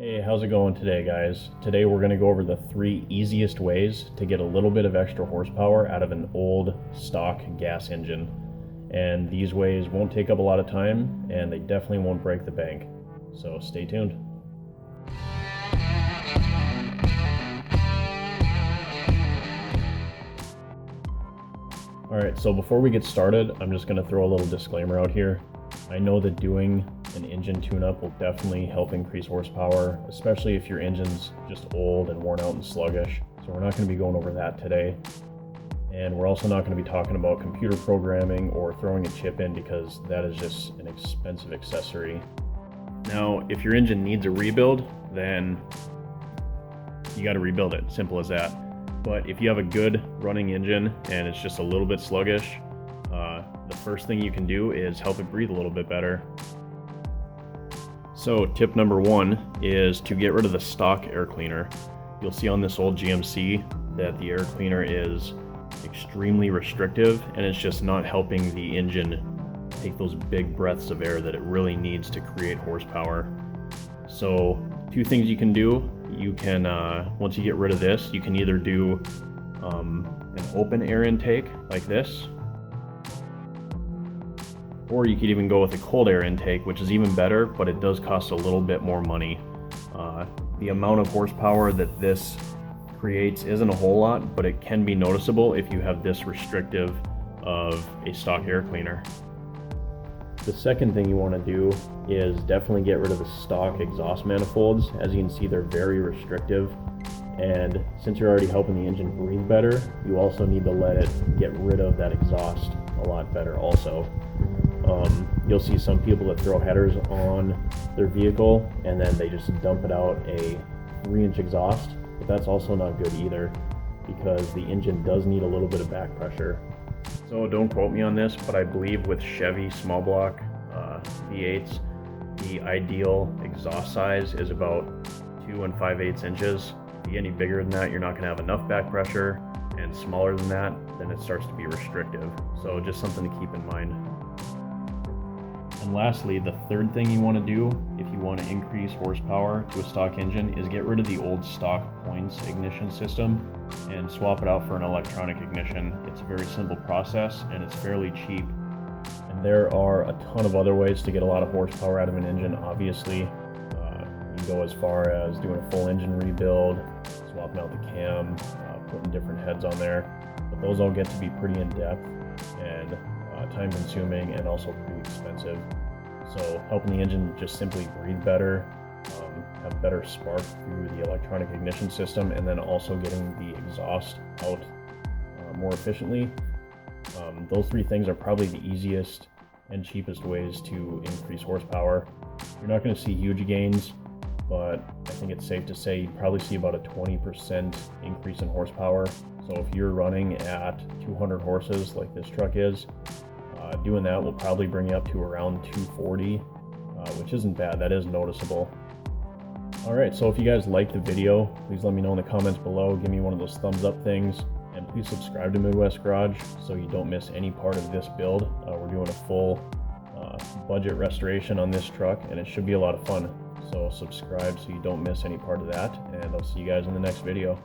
Hey, how's it going today, guys? Today we're going to go over the 3 easiest ways to get a little bit of extra horsepower out of an old stock gas engine. And these ways won't take up a lot of time, and they definitely won't break the bank. So stay tuned. Alright, so before we get started, I'm just going to throw a little disclaimer out here. I know that doing an engine tune-up will definitely help increase horsepower, especially if your engine's just old and worn out and sluggish. So we're not going to be going over that today. And we're also not going to be talking about computer programming or throwing a chip in, because that is just an expensive accessory. Now, if your engine needs a rebuild, then you got to rebuild it. Simple as that. But if you have a good running engine and it's just a little bit sluggish, the first thing you can do is help it breathe a little bit better. So tip number 1 is to get rid of the stock air cleaner. You'll see on this old GMC that the air cleaner is extremely restrictive, and it's just not helping the engine take those big breaths of air that it really needs to create horsepower. So 2 things you can do. You can, once you get rid of this, you can either do an open air intake like this, or you could even go with a cold air intake, which is even better, but it does cost a little bit more money. The amount of horsepower that this creates isn't a whole lot, but it can be noticeable if you have this restrictive of a stock air cleaner. The second thing you want to do is definitely get rid of the stock exhaust manifolds. As you can see, they're very restrictive, and since you're already helping the engine breathe better, you also need to let it get rid of that exhaust a lot better also. You'll see some people that throw headers on their vehicle and then they just dump it out a 3-inch exhaust, but that's also not good either, because the engine does need a little bit of back pressure. So don't quote me on this, but I believe with Chevy small block V8s, the ideal exhaust size is about 2 5/8 inches. If you get any bigger than that, you're not going to have enough back pressure, and smaller than that, then it starts to be restrictive. So just something to keep in mind. And lastly, the third thing you want to do if you want to increase horsepower to a stock engine is get rid of the old stock points ignition system and swap it out for an electronic ignition. It's a very simple process, and it's fairly cheap. And there are a ton of other ways to get a lot of horsepower out of an engine. Obviously, you can go as far as doing a full engine rebuild, swapping out the cam, putting different heads on there, but those all get to be pretty in-depth and time consuming and also pretty expensive. So helping the engine just simply breathe better, have better spark through the electronic ignition system, and then also getting the exhaust out more efficiently. Those 3 things are probably the easiest and cheapest ways to increase horsepower. You're not going to see huge gains, but I think it's safe to say you probably see about a 20% increase in horsepower. So if you're running at 200 horses like this truck is, doing that will probably bring you up to around 240, which isn't bad. That is noticeable. Alright, so if you guys liked the video, please let me know in the comments below. Give me one of those thumbs up things, and please subscribe to Midwest Garage so you don't miss any part of this build. We're doing a full budget restoration on this truck, and it should be a lot of fun. So subscribe so you don't miss any part of that, and I'll see you guys in the next video.